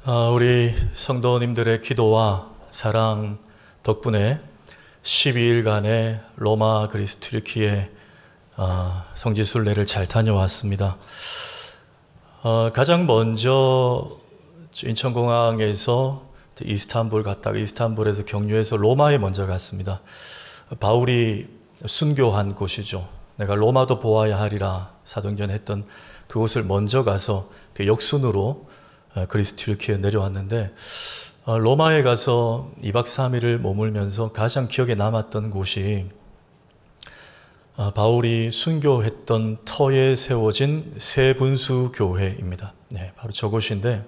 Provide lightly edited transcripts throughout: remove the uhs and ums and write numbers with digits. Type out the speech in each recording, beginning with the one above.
우리 성도님들의 기도와 사랑 덕분에 12일간의 로마, 그리스, 튀르키예 성지순례를 잘 다녀왔습니다. 가장 먼저 인천공항에서 이스탄불 갔다가 이스탄불에서 경유해서 로마에 먼저 갔습니다. 바울이 순교한 곳이죠. 내가 로마도 보아야 하리라 사도행전 했던 그곳을 먼저 가서 역순으로 그리스 튀르키예에 내려왔는데, 로마에 가서 2박 3일을 머물면서 가장 기억에 남았던 곳이 바울이 순교했던 터에 세워진 세분수 교회입니다. 네, 바로 저곳인데,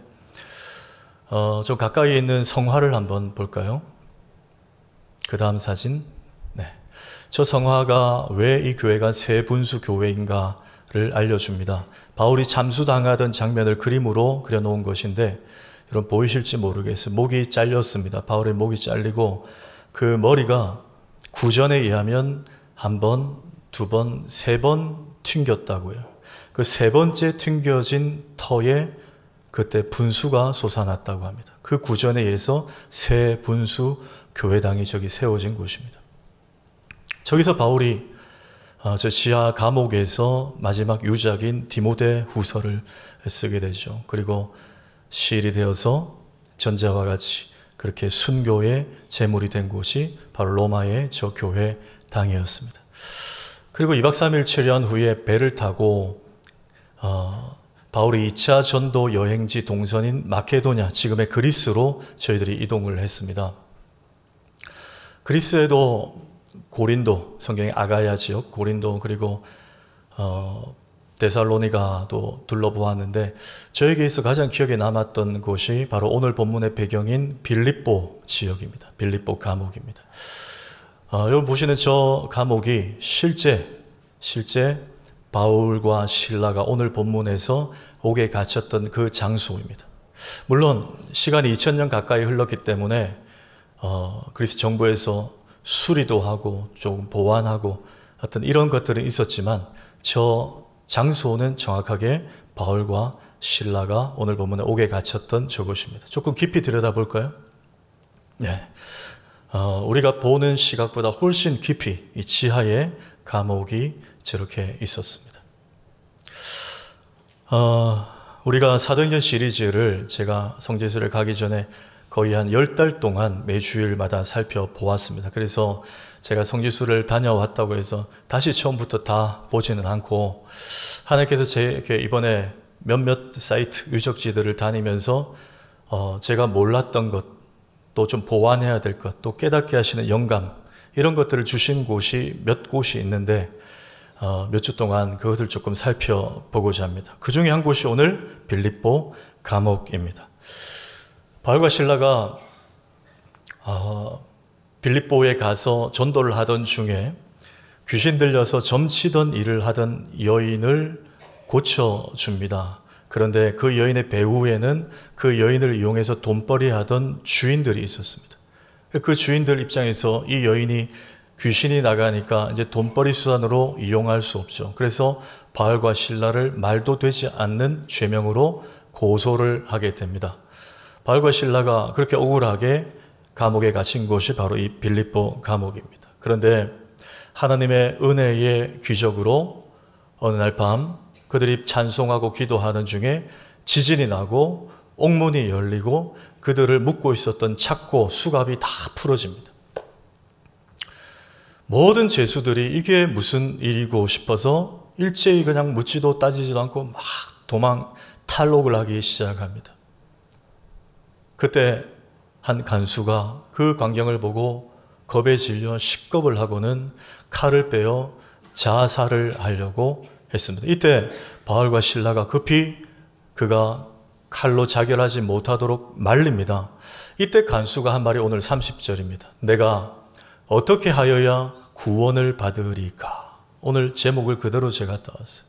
저 가까이 있는 성화를 한번 볼까요? 그 다음 사진. 네, 저 성화가 왜 이 교회가 세분수 교회인가를 알려줍니다. 바울이 잠수당하던 장면을 그림으로 그려놓은 것인데, 여러분 보이실지 모르겠어요. 목이 잘렸습니다. 바울의 목이 잘리고 그 머리가 구전에 의하면 한 번, 두 번, 세 번 튕겼다고요. 그 세 번째 튕겨진 터에 그때 분수가 솟아났다고 합니다. 그 구전에 의해서 세 분수 교회당이 저기 세워진 곳입니다. 저기서 바울이 저 지하 감옥에서 마지막 유작인 디모데 후서를 쓰게 되죠. 그리고 시일이 되어서 전자와 같이 그렇게 순교의 제물이 된 곳이 바로 로마의 저 교회 당이었습니다. 그리고 2박 3일 체류한 후에 배를 타고 바울이 2차 전도 여행지 동선인 마케도냐, 지금의 그리스로 저희들이 이동을 했습니다. 그리스에도 고린도, 성경의 아가야 지역, 고린도, 그리고 데살로니가도 둘러보았는데, 저에게서 가장 기억에 남았던 곳이 바로 오늘 본문의 배경인 빌립보 지역입니다. 빌립보 감옥입니다. 여기 보시는 저 감옥이 실제 바울과 실라가 오늘 본문에서 옥에 갇혔던 그 장소입니다. 물론 시간이 2000년 가까이 흘렀기 때문에 그리스 정부에서 수리도 하고 조금 보완하고 어떤 이런 것들은 있었지만, 저 장소는 정확하게 바울과 실라가 오늘 본문에 옥에 갇혔던 저곳입니다. 조금 깊이 들여다볼까요? 네, 우리가 보는 시각보다 훨씬 깊이 이 지하에 감옥이 저렇게 있었습니다. 우리가 사도행전 시리즈를 제가 성지순례를 가기 전에 거의 한 10달 동안 매주일마다 살펴보았습니다. 그래서 제가 성지순례를 다녀왔다고 해서 다시 처음부터 다 보지는 않고, 하나님께서 제게 이번에 몇몇 사이트 유적지들을 다니면서 제가 몰랐던 것, 또 좀 보완해야 될 것, 또 깨닫게 하시는 영감, 이런 것들을 주신 곳이 몇 곳이 있는데 몇 주 동안 그것을 조금 살펴보고자 합니다. 그 중에 한 곳이 오늘 빌립보 감옥입니다. 바울과 실라가 빌립보에 가서 전도를 하던 중에 귀신 들려서 점치던 일을 하던 여인을 고쳐줍니다. 그런데 그 여인의 배후에는 그 여인을 이용해서 돈벌이 하던 주인들이 있었습니다. 그 주인들 입장에서 이 여인이 귀신이 나가니까 이제 돈벌이 수단으로 이용할 수 없죠. 그래서 바울과 실라를 말도 되지 않는 죄명으로 고소를 하게 됩니다. 바울과 실라가 그렇게 억울하게 감옥에 갇힌 곳이 바로 이 빌립보 감옥입니다. 그런데 하나님의 은혜의 기적으로 어느 날 밤 그들이 찬송하고 기도하는 중에 지진이 나고 옥문이 열리고 그들을 묶고 있었던 착고, 수갑이 다 풀어집니다. 모든 죄수들이 이게 무슨 일이고 싶어서 일제히 그냥 묻지도 따지지도 않고 막 탈옥을 하기 시작합니다. 그때 한 간수가 그 광경을 보고 겁에 질려 식겁을 하고는 칼을 빼어 자살을 하려고 했습니다. 이때 바울과 실라가 급히 그가 칼로 자결하지 못하도록 말립니다. 이때 간수가 한 말이 오늘 30절입니다. 내가 어떻게 하여야 구원을 받으리까? 오늘 제목을 그대로 제가 따왔어요.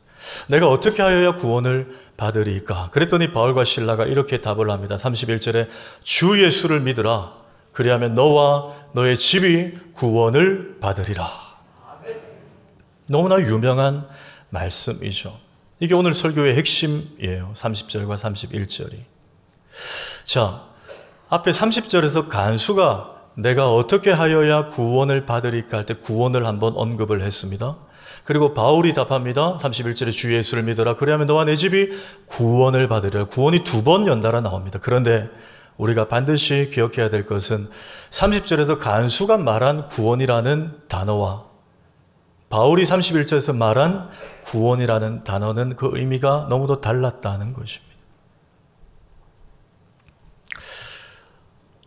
내가 어떻게 하여야 구원을 받으리까? 그랬더니 바울과 실라가 이렇게 답을 합니다. 31절에 주 예수를 믿으라. 그리하면 너와 너의 집이 구원을 받으리라. 너무나 유명한 말씀이죠. 이게 오늘 설교의 핵심이에요. 30절과 31절이. 자, 앞에 30절에서 간수가 내가 어떻게 하여야 구원을 받으리까 할 때 구원을 한번 언급을 했습니다. 그리고 바울이 답합니다. 31절에 주 예수를 믿어라. 그래야면 너와 내 집이 구원을 받으리라. 구원이 두 번 연달아 나옵니다. 그런데 우리가 반드시 기억해야 될 것은 30절에서 간수가 말한 구원이라는 단어와 바울이 31절에서 말한 구원이라는 단어는 그 의미가 너무도 달랐다는 것입니다.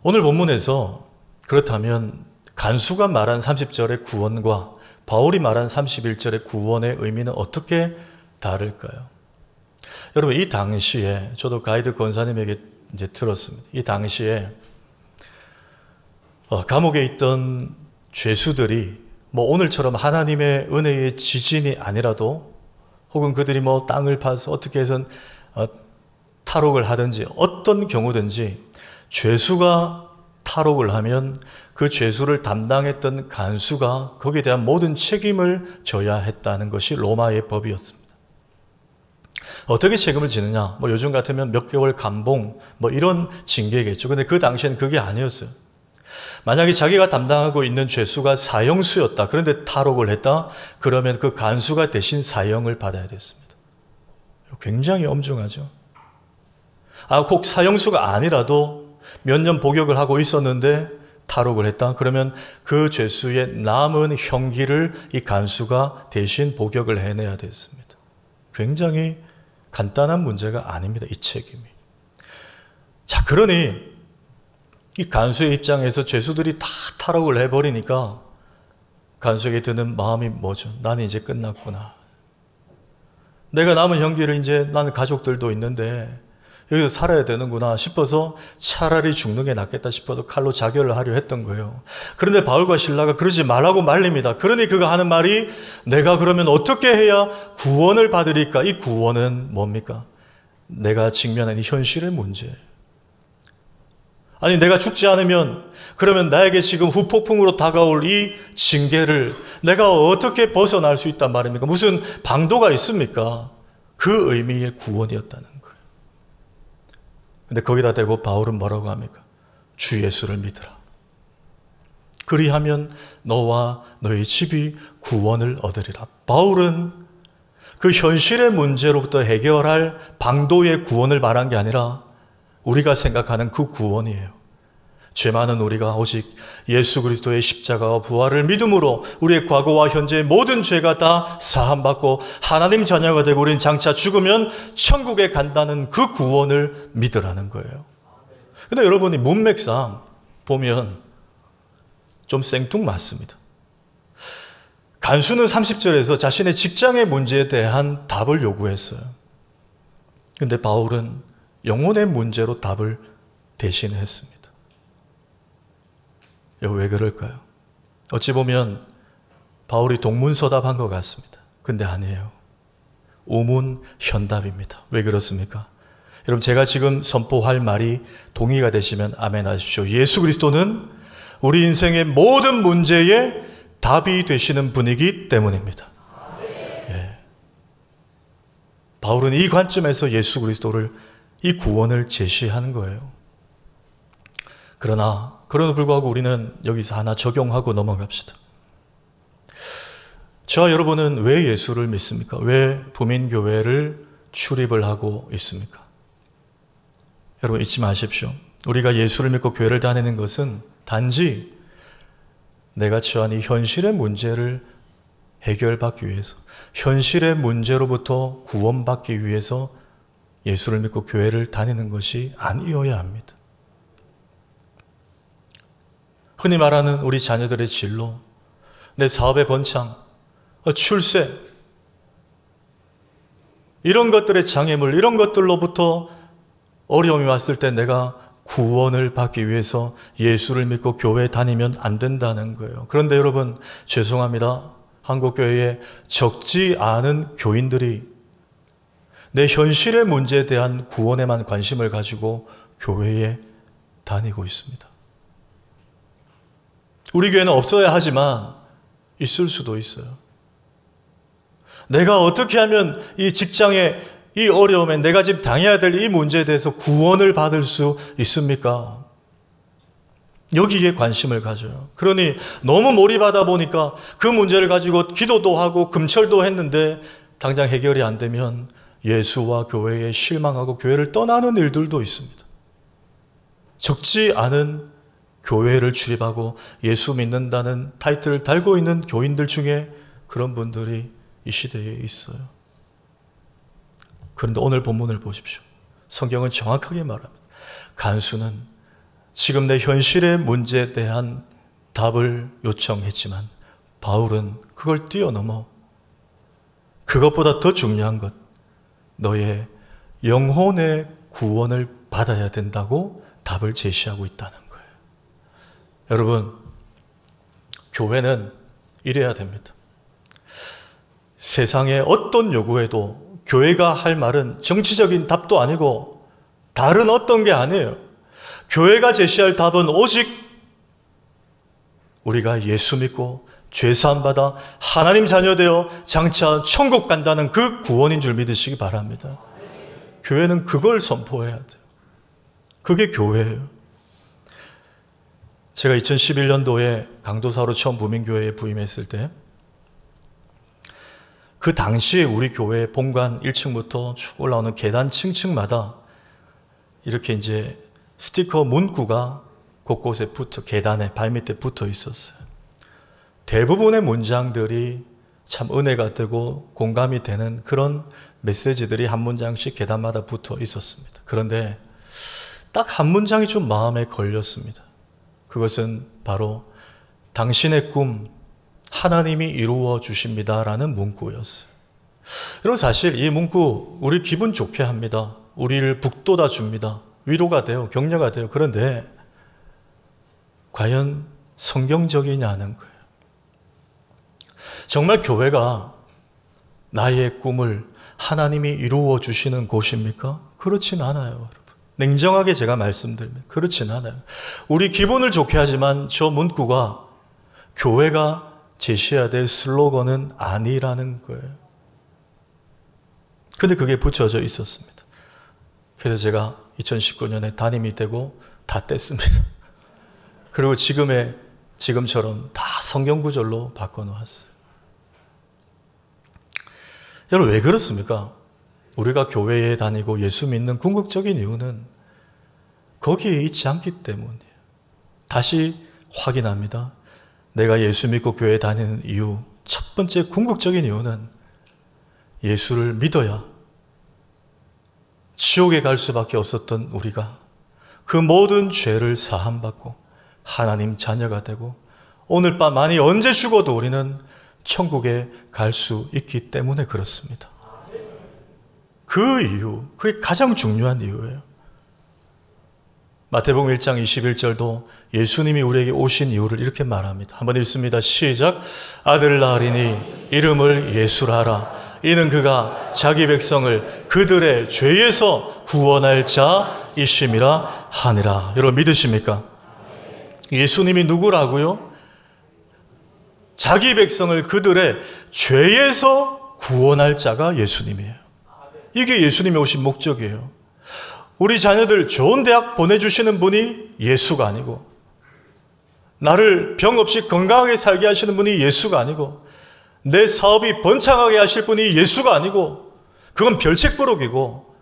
오늘 본문에서 그렇다면 간수가 말한 30절의 구원과 바울이 말한 31절의 구원의 의미는 어떻게 다를까요? 여러분, 이 당시에 저도 가이드 권사님에게 이제 들었습니다. 이 당시에 감옥에 있던 죄수들이 뭐 오늘처럼 하나님의 은혜의 지진이 아니라도 혹은 그들이 뭐 땅을 파서 어떻게 해서 탈옥을 하든지 어떤 경우든지 죄수가 탈옥을 하면 그 죄수를 담당했던 간수가 거기에 대한 모든 책임을 져야 했다는 것이 로마의 법이었습니다. 어떻게 책임을 지느냐? 뭐 요즘 같으면 몇 개월 감봉 뭐 이런 징계겠죠. 근데 그 당시에는 그게 아니었어요. 만약에 자기가 담당하고 있는 죄수가 사형수였다. 그런데 탈옥을 했다. 그러면 그 간수가 대신 사형을 받아야 됐습니다. 굉장히 엄중하죠. 꼭 사형수가 아니라도 몇 년 복역을 하고 있었는데 탈옥을 했다. 그러면 그 죄수의 남은 형기를 이 간수가 대신 복역을 해내야 됐습니다. 굉장히 간단한 문제가 아닙니다. 이 책임이. 자, 그러니 이 간수의 입장에서 죄수들이 다 탈옥을 해버리니까 간수에게 드는 마음이 뭐죠? 나는 이제 끝났구나. 내가 남은 형기를 이제 나는 가족들도 있는데 여기서 살아야 되는구나 싶어서 차라리 죽는 게 낫겠다 싶어서 칼로 자결을 하려 했던 거예요. 그런데 바울과 실라가 그러지 말라고 말립니다. 그러니 그가 하는 말이 내가 그러면 어떻게 해야 구원을 받으리까? 이 구원은 뭡니까? 내가 직면한 이 현실의 문제예요. 아니, 내가 죽지 않으면 그러면 나에게 지금 후폭풍으로 다가올 이 징계를 내가 어떻게 벗어날 수 있단 말입니까? 무슨 방도가 있습니까? 그 의미의 구원이었다는 거예요. 근데 거기다 대고 바울은 뭐라고 합니까? 주 예수를 믿으라. 그리하면 너와 너의 집이 구원을 얻으리라. 바울은 그 현실의 문제로부터 해결할 방도의 구원을 말한 게 아니라 우리가 생각하는 그 구원이에요. 죄 많은 우리가 오직 예수 그리스도의 십자가와 부활을 믿음으로 우리의 과거와 현재의 모든 죄가 다 사함받고 하나님 자녀가 되고 우리는 장차 죽으면 천국에 간다는 그 구원을 믿으라는 거예요. 근데 여러분이 문맥상 보면 좀 생뚱맞습니다. 간수는 30절에서 자신의 직장의 문제에 대한 답을 요구했어요. 근데 바울은 영혼의 문제로 답을 대신했습니다. 이거 왜 그럴까요? 어찌 보면 바울이 동문서답한 것 같습니다. 근데 아니에요. 우문현답입니다. 왜 그렇습니까? 여러분, 제가 지금 선포할 말이 동의가 되시면 아멘 하십시오. 예수 그리스도는 우리 인생의 모든 문제에 답이 되시는 분이기 때문입니다. 예. 바울은 이 관점에서 예수 그리스도를, 이 구원을 제시하는 거예요. 그러나 불구하고 우리는 여기서 하나 적용하고 넘어갑시다. 저와 여러분은 왜 예수를 믿습니까? 왜 부민교회를 출입을 하고 있습니까? 여러분, 잊지 마십시오. 우리가 예수를 믿고 교회를 다니는 것은 단지 내가 처한 이 현실의 문제를 해결받기 위해서, 현실의 문제로부터 구원받기 위해서 예수를 믿고 교회를 다니는 것이 아니어야 합니다. 흔히 말하는 우리 자녀들의 진로, 내 사업의 번창, 출세, 이런 것들의 장애물, 이런 것들로부터 어려움이 왔을 때 내가 구원을 받기 위해서 예수를 믿고 교회에 다니면 안 된다는 거예요. 그런데 여러분, 죄송합니다. 한국교회에 적지 않은 교인들이 내 현실의 문제에 대한 구원에만 관심을 가지고 교회에 다니고 있습니다. 우리 교회는 없어야 하지만 있을 수도 있어요. 내가 어떻게 하면 이 직장에 이 어려움에 내가 지금 당해야 될 이 문제에 대해서 구원을 받을 수 있습니까? 여기에 관심을 가져요. 그러니 너무 몰입하다 보니까 그 문제를 가지고 기도도 하고 금철도 했는데 당장 해결이 안 되면 예수와 교회에 실망하고 교회를 떠나는 일들도 있습니다. 적지 않은 교회를 출입하고 예수 믿는다는 타이틀을 달고 있는 교인들 중에 그런 분들이 이 시대에 있어요. 그런데 오늘 본문을 보십시오. 성경은 정확하게 말합니다. 간수는 지금 내 현실의 문제에 대한 답을 요청했지만 바울은 그걸 뛰어넘어 그것보다 더 중요한 것, 너의 영혼의 구원을 받아야 된다고 답을 제시하고 있다는 거예요. 여러분, 교회는 이래야 됩니다. 세상의 어떤 요구에도 교회가 할 말은 정치적인 답도 아니고 다른 어떤 게 아니에요. 교회가 제시할 답은 오직 우리가 예수 믿고 죄사함 받아 하나님 자녀 되어 장차 천국 간다는 그 구원인 줄 믿으시기 바랍니다. 교회는 그걸 선포해야 돼요. 그게 교회예요. 제가 2011년도에 강도사로 처음 부민교회에 부임했을 때 그 당시에 우리 교회 본관 1층부터 쭉 올라오는 계단 층층마다 이렇게 이제 스티커 문구가 곳곳에 계단에 발밑에 붙어 있었어요. 대부분의 문장들이 참 은혜가 되고 공감이 되는 그런 메시지들이 한 문장씩 계단마다 붙어 있었습니다. 그런데 딱 한 문장이 좀 마음에 걸렸습니다. 그것은 바로 당신의 꿈 하나님이 이루어 주십니다라는 문구였어요. 여러분, 사실 이 문구 우리 기분 좋게 합니다. 우리를 북돋아 줍니다. 위로가 돼요. 격려가 돼요. 그런데 과연 성경적이냐는 거예요. 정말 교회가 나의 꿈을 하나님이 이루어 주시는 곳입니까? 그렇진 않아요, 여러분. 냉정하게 제가 말씀드리면 그렇진 않아요. 우리 기분을 좋게 하지만 저 문구가 교회가 제시해야 될 슬로건은 아니라는 거예요. 근데 그게 붙여져 있었습니다. 그래서 제가 2019년에 담임이 되고 다 뗐습니다. 그리고 지금처럼 다 성경 구절로 바꿔놓았어요. 여러분, 왜 그렇습니까? 우리가 교회에 다니고 예수 믿는 궁극적인 이유는 거기에 있지 않기 때문이에요. 다시 확인합니다. 내가 예수 믿고 교회에 다니는 이유, 첫 번째 궁극적인 이유는 예수를 믿어야 지옥에 갈 수밖에 없었던 우리가 그 모든 죄를 사함받고 하나님 자녀가 되고 오늘 밤 아니 언제 죽어도 우리는 천국에 갈 수 있기 때문에 그렇습니다. 그 이유, 그게 가장 중요한 이유예요. 마태복음 1장 21절도 예수님이 우리에게 오신 이유를 이렇게 말합니다. 한번 읽습니다. 시작. 아들 낳으리니 이름을 예수라 하라. 이는 그가 자기 백성을 그들의 죄에서 구원할 자이심이라 하니라. 여러분 믿으십니까? 예수님이 누구라고요? 자기 백성을 그들의 죄에서 구원할 자가 예수님이에요. 이게 예수님이 오신 목적이에요. 우리 자녀들 좋은 대학 보내주시는 분이 예수가 아니고, 나를 병 없이 건강하게 살게 하시는 분이 예수가 아니고, 내 사업이 번창하게 하실 분이 예수가 아니고, 그건 별책부록이고,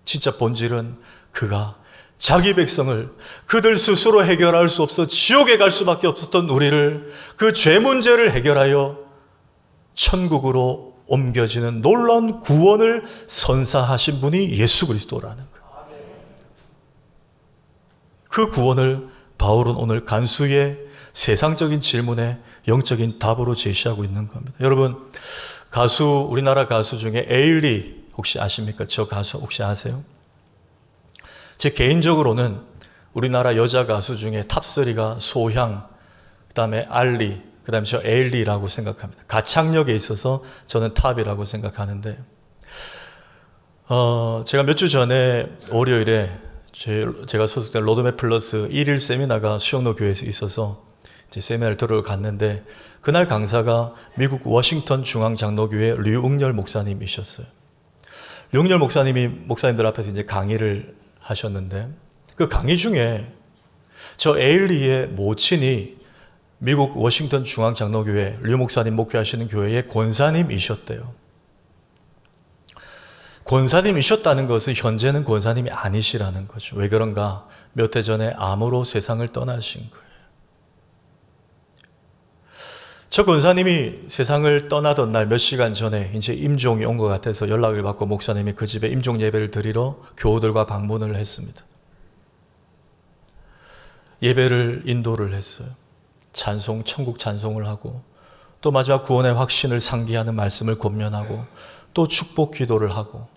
진짜 본질은 그가 자기 백성을 그들 스스로 해결할 수 없어 지옥에 갈 수밖에 없었던 우리를 그 죄 문제를 해결하여 천국으로 옮겨지는 놀라운 구원을 선사하신 분이 예수 그리스도라는 거예요. 그 구원을 바울은 오늘 간수의 세상적인 질문에 영적인 답으로 제시하고 있는 겁니다. 여러분, 우리나라 가수 중에 에일리 혹시 아십니까? 저 가수 혹시 아세요? 제 개인적으로는 우리나라 여자 가수 중에 탑3가 소향, 그 다음에 알리, 그 다음에 저 에일리라고 생각합니다. 가창력에 있어서 저는 탑이라고 생각하는데, 제가 몇 주 전에 월요일에 제가 소속된 로드맵 플러스 1일 세미나가 수영로 교회에서 있어서 이제 세미나를 들으러 갔는데, 그날 강사가 미국 워싱턴 중앙장로교회 류응열 목사님이셨어요. 룡렬 목사님이 목사님들 앞에서 이제 강의를 하셨는데 그 강의 중에 저 에일리의 모친이 미국 워싱턴 중앙장로교회 류 목사님 목회하시는 교회의 권사님이셨대요. 권사님이셨다는 것은 현재는 권사님이 아니시라는 거죠. 왜 그런가? 몇 해 전에 암으로 세상을 떠나신 거예요. 저 권사님이 세상을 떠나던 날 몇 시간 전에 이제 임종이 온 것 같아서 연락을 받고 목사님이 그 집에 임종 예배를 드리러 교우들과 방문을 했습니다. 예배를 인도를 했어요. 찬송, 천국 찬송을 하고 또 마지막 구원의 확신을 상기하는 말씀을 권면하고 또 축복 기도를 하고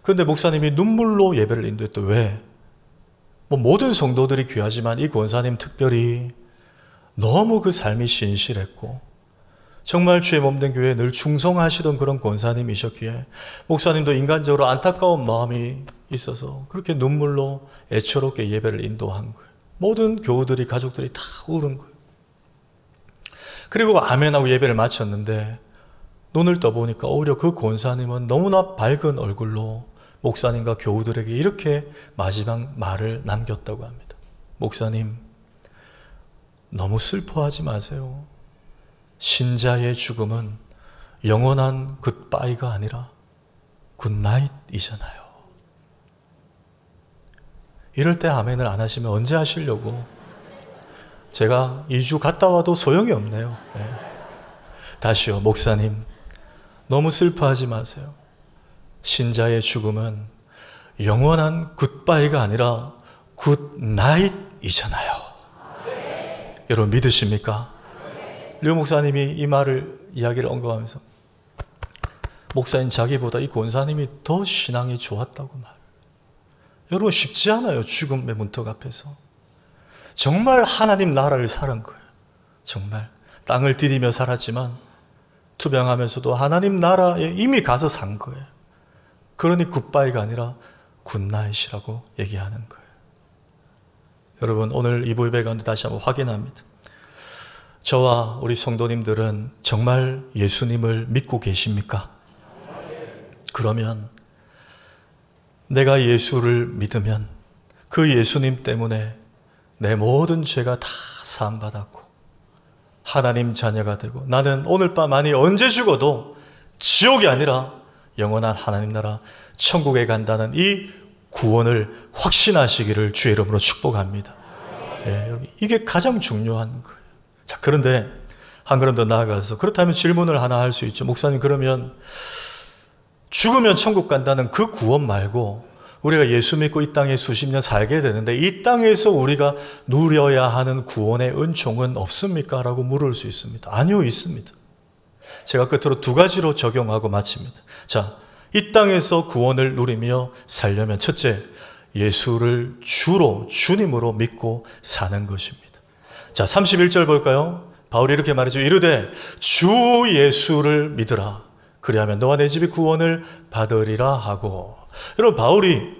그런데 목사님이 눈물로 예배를 인도했대. 왜? 모든 성도들이 귀하지만 이 권사님 특별히 너무 그 삶이 신실했고 정말 주의 몸된 교회에 늘 충성하시던 그런 권사님이셨기에 목사님도 인간적으로 안타까운 마음이 있어서 그렇게 눈물로 애처롭게 예배를 인도한 거예요. 모든 교우들이 가족들이 다 울은 거예요. 그리고 아멘하고 예배를 마쳤는데 눈을 떠보니까 오히려 그 권사님은 너무나 밝은 얼굴로 목사님과 교우들에게 이렇게 마지막 말을 남겼다고 합니다. 목사님, 너무 슬퍼하지 마세요. 신자의 죽음은 영원한 굿바이가 아니라 굿나잇이잖아요. 이럴 때 아멘을 안 하시면 언제 하시려고? 제가 2주 갔다 와도 소용이 없네요. 네. 다시요. 목사님, 너무 슬퍼하지 마세요. 신자의 죽음은 영원한 굿바이가 아니라 굿나잇이잖아요. 여러분 믿으십니까? 류 목사님이 이 말을 이야기를 언급하면서 목사님 자기보다 이 권사님이 더 신앙이 좋았다고 말해요. 여러분 쉽지 않아요. 죽음의 문턱 앞에서. 정말 하나님 나라를 살은 거예요. 정말 땅을 디디며 살았지만 투병하면서도 하나님 나라에 이미 가서 산 거예요. 그러니 굿바이가 아니라 굿나잇이라고 얘기하는 거예요. 여러분 오늘 이부 예배 가운데 다시 한번 확인합니다. 저와 우리 성도님들은 정말 예수님을 믿고 계십니까? 그러면 내가 예수를 믿으면 그 예수님 때문에 내 모든 죄가 다 사함받았고 하나님 자녀가 되고 나는 오늘 밤 아니 언제 죽어도 지옥이 아니라 영원한 하나님 나라 천국에 간다는 이 구원을 확신하시기를 주의 이름으로 축복합니다. 예, 여러분, 이게 가장 중요한 거예요. 자, 그런데 한 걸음 더 나아가서 그렇다면 질문을 하나 할 수 있죠. 목사님, 그러면 죽으면 천국 간다는 그 구원 말고 우리가 예수 믿고 이 땅에 수십 년 살게 되는데 이 땅에서 우리가 누려야 하는 구원의 은총은 없습니까? 라고 물을 수 있습니다. 아니요, 있습니다. 제가 끝으로 두 가지로 적용하고 마칩니다. 자, 이 땅에서 구원을 누리며 살려면 첫째, 예수를 주로 주님으로 믿고 사는 것입니다. 자, 31절 볼까요? 바울이 이렇게 말하죠. 이르되 주 예수를 믿으라. 그리하면 너와 내 집이 구원을 받으리라 하고. 여러분 바울이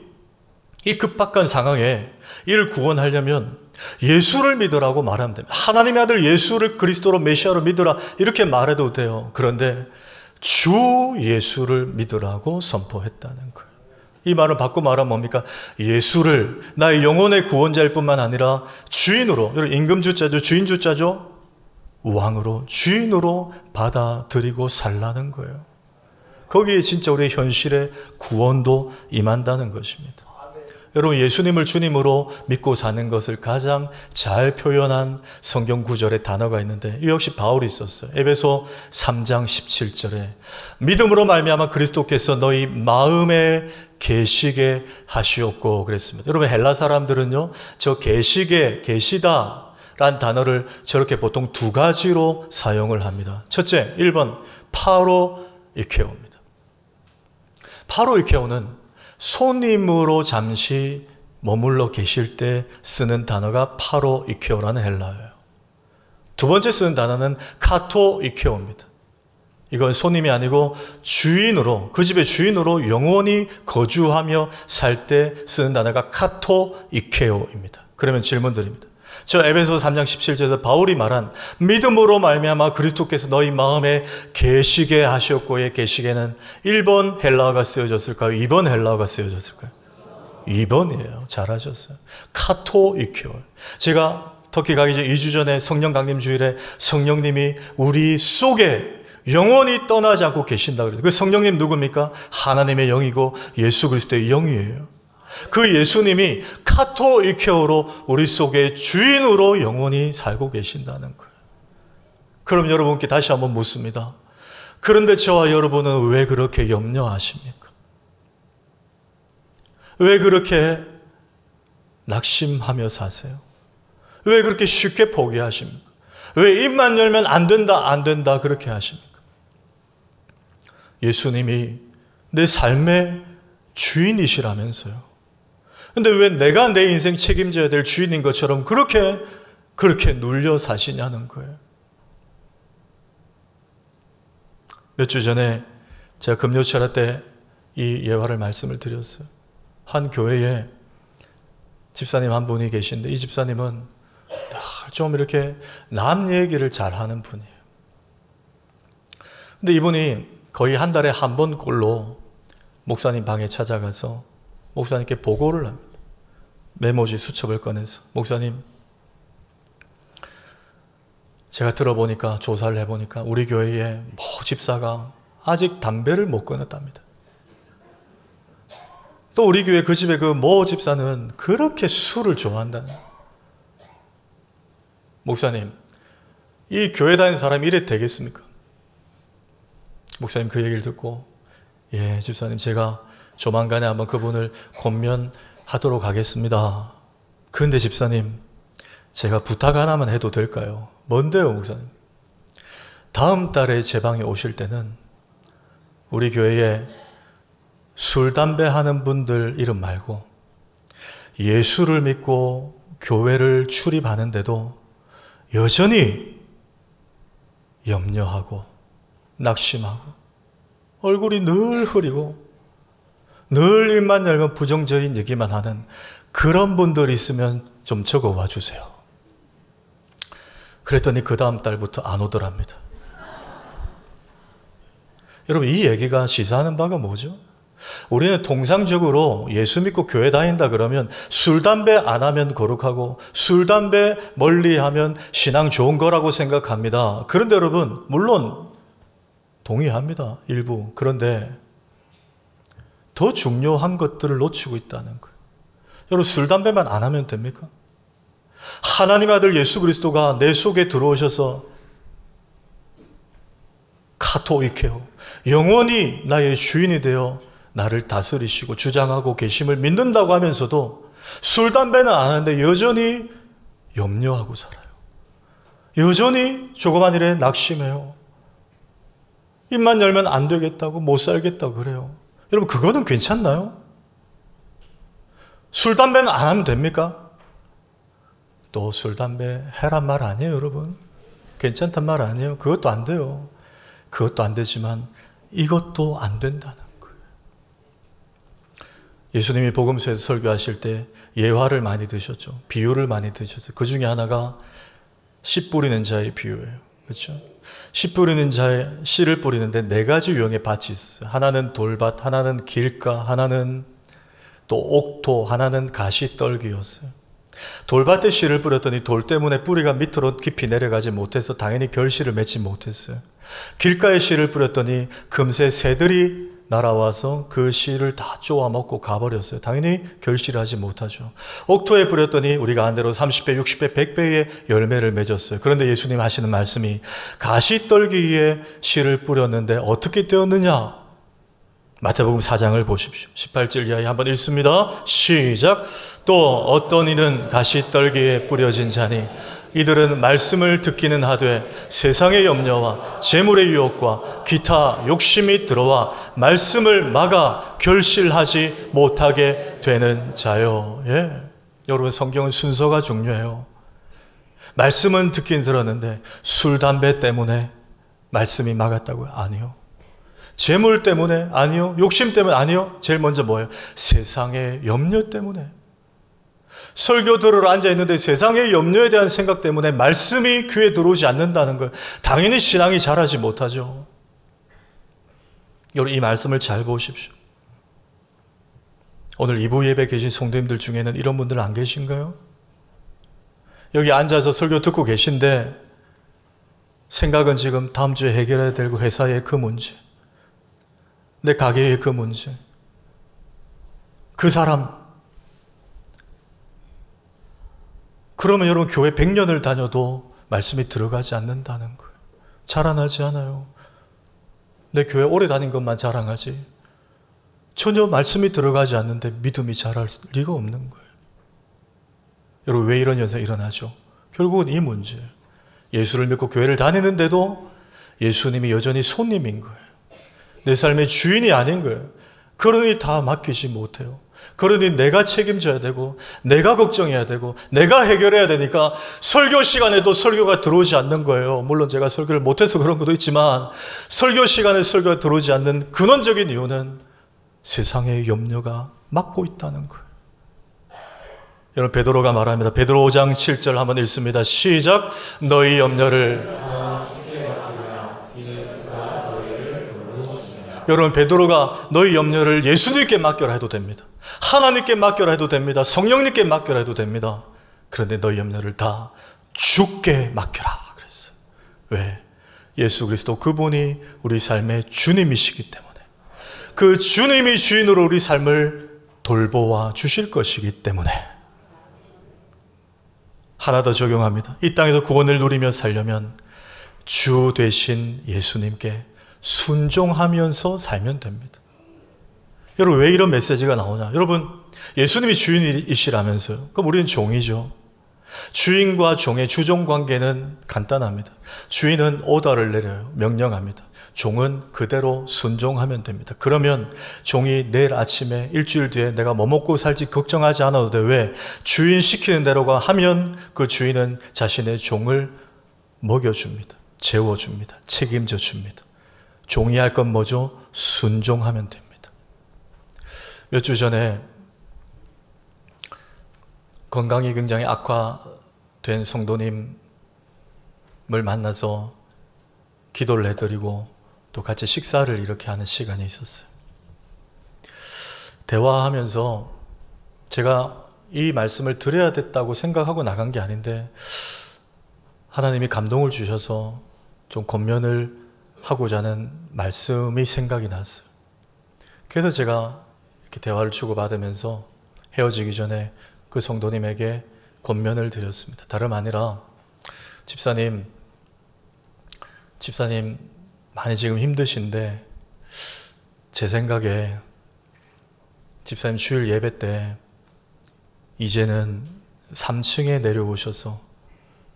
이 급박한 상황에 이를 구원하려면 예수를 믿으라고 말하면 됩니다. 하나님의 아들 예수를 그리스도로 메시아로 믿으라 이렇게 말해도 돼요. 그런데 주 예수를 믿으라고 선포했다는 거예요. 이 말을 바꿔 말하면 뭡니까? 예수를 나의 영혼의 구원자일 뿐만 아니라 주인으로, 임금주자죠, 주인주자죠, 왕으로, 주인으로 받아들이고 살라는 거예요. 거기에 진짜 우리의 현실의 구원도 임한다는 것입니다. 여러분 예수님을 주님으로 믿고 사는 것을 가장 잘 표현한 성경 구절의 단어가 있는데 이 역시 바울이 썼어요. 에베소 3장 17절에 믿음으로 말미암아 그리스도께서 너희 마음에 계시게 하시옵고 그랬습니다. 여러분 헬라 사람들은요 저 계시게, 계시다라는 단어를 저렇게 보통 두 가지로 사용을 합니다. 첫째 1번 파로이케오입니다. 파로이케오는 손님으로 잠시 머물러 계실 때 쓰는 단어가 파로이케오라는 헬라어예요. 두 번째 쓰는 단어는 카토이케오입니다. 이건 손님이 아니고 주인으로, 그 집의 주인으로 영원히 거주하며 살 때 쓰는 단어가 카토이케오입니다. 그러면 질문 드립니다. 저 에베소 3장 17절에서 바울이 말한 믿음으로 말미암아 그리스도께서 너희 마음에 계시게 하셨고의 계시게는 1번 헬라어가 쓰여졌을까요? 2번 헬라어가 쓰여졌을까요? 2번이에요. 잘하셨어요. 카토이케오. 제가 터키 가기 전 2주 전에 성령 강림 주일에 성령님이 우리 속에 영원히 떠나지 않고 계신다 그래요. 그 성령님 누굽니까? 하나님의 영이고 예수 그리스도의 영이에요. 그 예수님이 카토이케오로 우리 속에 주인으로 영원히 살고 계신다는 거예요. 그럼 여러분께 다시 한번 묻습니다. 그런데 저와 여러분은 왜 그렇게 염려하십니까? 왜 그렇게 낙심하며 사세요? 왜 그렇게 쉽게 포기하십니까? 왜 입만 열면 안 된다 그렇게 하십니까? 예수님이 내 삶의 주인이시라면서요. 근데 왜 내가 내 인생 책임져야 될 주인인 것처럼 그렇게 눌려 사시냐는 거예요. 몇 주 전에 제가 금요철야 때 이 예화를 말씀을 드렸어요. 한 교회에 집사님 한 분이 계신데 이 집사님은 좀 이렇게 남 얘기를 잘하는 분이에요. 근데 이분이 거의 한 달에 한 번 꼴로 목사님 방에 찾아가서 목사님께 보고를 합니다. 메모지 수첩을 꺼내서 목사님, 제가 들어보니까 조사를 해보니까 우리 교회의 모 집사가 아직 담배를 못 끊었답니다. 또 우리 교회 그 집에 그 모 집사는 그렇게 술을 좋아한다는. 목사님, 이 교회 다니는 사람이 이래도 되겠습니까? 목사님 그 얘기를 듣고 예, 집사님 제가 조만간에 한번 그분을 권면하도록 하겠습니다. 그런데 집사님 제가 부탁 하나만 해도 될까요? 뭔데요, 목사님? 다음 달에 제 방에 오실 때는 우리 교회에 술, 담배 하는 분들 이름 말고 예수를 믿고 교회를 출입하는데도 여전히 염려하고 낙심하고 얼굴이 늘 흐리고 늘 입만 열면 부정적인 얘기만 하는 그런 분들 있으면 좀 적어와 주세요. 그랬더니 그 다음 달부터 안 오더랍니다. 여러분, 이 얘기가 시사하는 바가 뭐죠? 우리는 통상적으로 예수 믿고 교회 다닌다 그러면 술, 담배 안 하면 거룩하고 술, 담배 멀리하면 신앙 좋은 거라고 생각합니다. 그런데 여러분, 물론 동의합니다. 일부. 그런데 더 중요한 것들을 놓치고 있다는 거예요. 여러분, 술, 담배만 안 하면 됩니까? 하나님 아들 예수 그리스도가 내 속에 들어오셔서 카토이케오, 영원히 나의 주인이 되어 나를 다스리시고 주장하고 계심을 믿는다고 하면서도 술, 담배는 안 하는데 여전히 염려하고 살아요. 여전히 조그만 일에 낙심해요. 입만 열면 안 되겠다고, 못 살겠다고 그래요. 여러분, 그거는 괜찮나요? 술, 담배는 안 하면 됩니까? 또 술, 담배 해란 말 아니에요, 여러분. 괜찮단 말 아니에요. 그것도 안 돼요. 그것도 안 되지만 이것도 안 된다는 거예요. 예수님이 복음서에서 설교하실 때 예화를 많이 드셨죠. 비유를 많이 드셨어요. 그 중에 하나가 씨 뿌리는 자의 비유예요. 그렇죠? 씨 뿌리는 자의 씨를 뿌리는데 네 가지 유형의 밭이 있었어요. 하나는 돌밭, 하나는 길가, 하나는 또 옥토, 하나는 가시떨기였어요. 돌밭에 씨를 뿌렸더니 돌 때문에 뿌리가 밑으로 깊이 내려가지 못해서 당연히 결실을 맺지 못했어요. 길가에 씨를 뿌렸더니 금세 새들이 날아와서 그 씨를 다 쪼아 먹고 가버렸어요. 당연히 결실하지 못하죠. 옥토에 뿌렸더니 우리가 한 대로 30배, 60배, 100배의 열매를 맺었어요. 그런데 예수님 하시는 말씀이 가시떨기에 씨를 뿌렸는데 어떻게 되었느냐? 마태복음 4장을 보십시오. 18절 이하에 한번 읽습니다. 시작. 또 어떤 이는 가시떨기에 뿌려진 자니 이들은 말씀을 듣기는 하되 세상의 염려와 재물의 유혹과 기타 욕심이 들어와 말씀을 막아 결실하지 못하게 되는 자요. 예. 여러분, 성경은 순서가 중요해요. 말씀은 듣긴 들었는데 술, 담배 때문에 말씀이 막았다고요? 아니요. 재물 때문에? 아니요. 욕심 때문에? 아니요. 제일 먼저 뭐예요? 세상의 염려 때문에. 설교 들으러 앉아있는데 세상의 염려에 대한 생각 때문에 말씀이 귀에 들어오지 않는다는 걸 당연히 신앙이 자라지 못하죠. 여러분 이 말씀을 잘 보십시오. 오늘 2부 예배 계신 성도님들 중에는 이런 분들 안 계신가요? 여기 앉아서 설교 듣고 계신데 생각은 지금 다음 주에 해결해야 되고 회사의 그 문제, 내 가게의 그 문제, 그 사람. 그러면 여러분 교회 100년을 다녀도 말씀이 들어가지 않는다는 거예요. 자라나지 않아요. 내 교회 오래 다닌 것만 자랑하지 전혀 말씀이 들어가지 않는데 믿음이 자랄 리가 없는 거예요. 여러분 왜 이런 현상이 일어나죠? 결국은 이 문제예요. 예수를 믿고 교회를 다니는데도 예수님이 여전히 손님인 거예요. 내 삶의 주인이 아닌 거예요. 그러니 다 맡기지 못해요. 그러니 내가 책임져야 되고 내가 걱정해야 되고 내가 해결해야 되니까 설교 시간에도 설교가 들어오지 않는 거예요. 물론 제가 설교를 못해서 그런 것도 있지만 설교 시간에 설교가 들어오지 않는 근원적인 이유는 세상의 염려가 막고 있다는 거예요. 여러분 베드로가 말합니다. 베드로 5장 7절 한번 읽습니다. 시작. 너희 염려를. 여러분 베드로가 너희 염려를 예수님께 맡겨라 해도 됩니다. 하나님께 맡겨라 해도 됩니다. 성령님께 맡겨라 해도 됩니다. 그런데 너희 염려를 다 주께 맡겨라 그랬어요. 왜? 예수 그리스도 그분이 우리 삶의 주님이시기 때문에, 그 주님이 주인으로 우리 삶을 돌보아 주실 것이기 때문에. 하나 더 적용합니다. 이 땅에서 구원을 누리며 살려면 주 되신 예수님께 순종하면서 살면 됩니다. 여러분 왜 이런 메시지가 나오냐? 여러분 예수님이 주인이시라면서요. 그럼 우리는 종이죠. 주인과 종의 주종 관계는 간단합니다. 주인은 오더를 내려요. 명령합니다. 종은 그대로 순종하면 됩니다. 그러면 종이 내일 아침에 일주일 뒤에 내가 뭐 먹고 살지 걱정하지 않아도 돼. 왜? 주인 시키는 대로가 하면 그 주인은 자신의 종을 먹여줍니다. 재워줍니다. 책임져 줍니다. 종이 할 건 뭐죠? 순종하면 됩니다. 몇 주 전에 건강이 굉장히 악화된 성도님을 만나서 기도를 해드리고 또 같이 식사를 이렇게 하는 시간이 있었어요. 대화하면서 제가 이 말씀을 드려야 됐다고 생각하고 나간 게 아닌데 하나님이 감동을 주셔서 좀 권면을 하고자 하는 말씀이 생각이 났어요. 그래서 제가 이렇게 대화를 주고받으면서 헤어지기 전에 그 성도님에게 권면을 드렸습니다. 다름 아니라 집사님 많이 지금 힘드신데 제 생각에 집사님 주일 예배 때 이제는 3층에 내려오셔서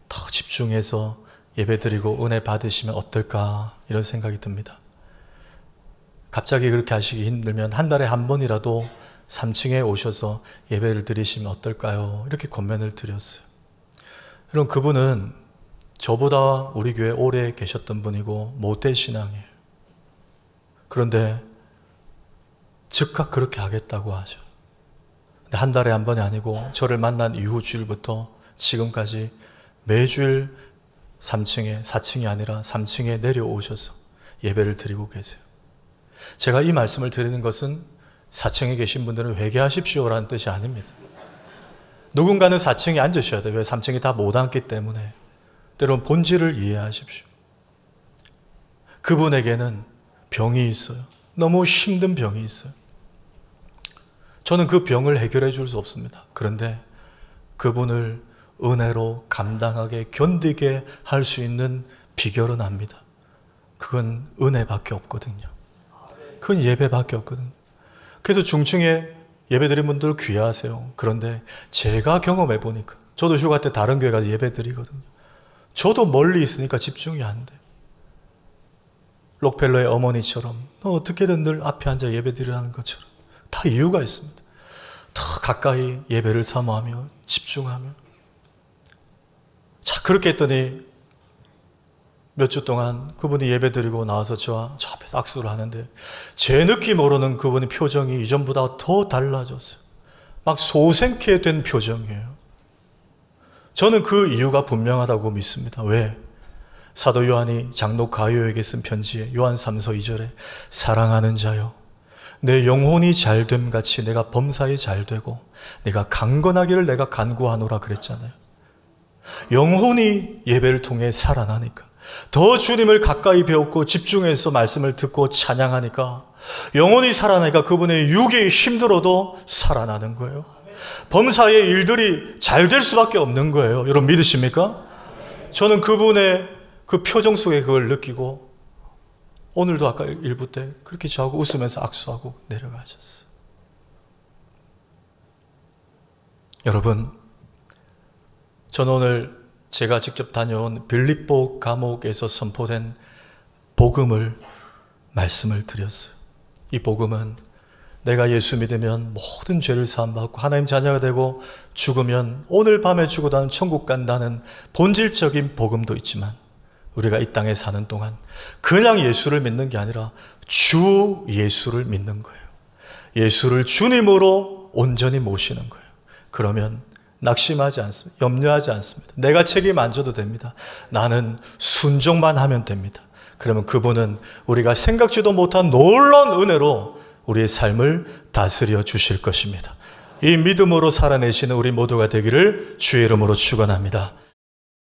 더 집중해서 예배 드리고 은혜 받으시면 어떨까 이런 생각이 듭니다. 갑자기 그렇게 하시기 힘들면 한 달에 한 번이라도 3층에 오셔서 예배를 드리시면 어떨까요? 이렇게 권면을 드렸어요. 여러분 그분은 저보다 우리 교회 오래 계셨던 분이고 모태신앙이에요. 그런데 즉각 그렇게 하겠다고 하죠. 근데 한 달에 한 번이 아니고 저를 만난 이후 주일부터 지금까지 매주일 3층에 4층이 아니라 3층에 내려오셔서 예배를 드리고 계세요. 제가 이 말씀을 드리는 것은 4층에 계신 분들은 회개하십시오라는 뜻이 아닙니다. 누군가는 4층에 앉으셔야 돼요. 왜? 3층이 다 못 앉기 때문에. 때론 본질을 이해하십시오. 그분에게는 병이 있어요. 너무 힘든 병이 있어요. 저는 그 병을 해결해 줄 수 없습니다. 그런데 그분을 은혜로 감당하게 견디게 할 수 있는 비결은 압니다. 그건 은혜밖에 없거든요. 그건 예배밖에 없거든요. 그래서 중층에 예배드린 분들 귀하세요. 그런데 제가 경험해 보니까 저도 휴가 때 다른 교회 가서 예배드리거든요. 저도 멀리 있으니까 집중이 안 돼요. 록펠러의 어머니처럼 어떻게든 늘 앞에 앉아 예배드리라는 것처럼 다 이유가 있습니다. 더 가까이 예배를 사모하며 집중하며. 자, 그렇게 했더니 몇 주 동안 그분이 예배드리고 나와서 저 앞에서 악수를 하는데 제 느낌으로는 그분의 표정이 이전보다 더 달라졌어요. 막 소생케 된 표정이에요. 저는 그 이유가 분명하다고 믿습니다. 왜? 사도 요한이 장로 가요에게 쓴 편지에 요한 3서 2절에 사랑하는 자여 내 영혼이 잘됨 같이 내가 범사에 잘되고 내가 강건하기를 내가 간구하노라 그랬잖아요. 영혼이 예배를 통해 살아나니까 더 주님을 가까이 배웠고 집중해서 말씀을 듣고 찬양하니까 영혼이 살아나니까 그분의 육이 힘들어도 살아나는 거예요. 범사의 일들이 잘 될 수밖에 없는 거예요. 여러분 믿으십니까? 저는 그분의 그 표정 속에 그걸 느끼고 오늘도 아까 일부 때 그렇게 저하고 웃으면서 악수하고 내려가셨어요. 여러분, 저는 오늘 제가 직접 다녀온 빌립보 감옥에서 선포된 복음을 말씀을 드렸어요. 이 복음은 내가 예수 믿으면 모든 죄를 사함받고 하나님 자녀가 되고 죽으면 오늘 밤에 죽어도 천국 간다는 본질적인 복음도 있지만 우리가 이 땅에 사는 동안 그냥 예수를 믿는 게 아니라 주 예수를 믿는 거예요. 예수를 주님으로 온전히 모시는 거예요. 그러면 낙심하지 않습니다. 염려하지 않습니다. 내가 책임 안 져도 됩니다. 나는 순종만 하면 됩니다. 그러면 그분은 우리가 생각지도 못한 놀라운 은혜로 우리의 삶을 다스려 주실 것입니다. 이 믿음으로 살아내시는 우리 모두가 되기를 주의 이름으로 축원합니다.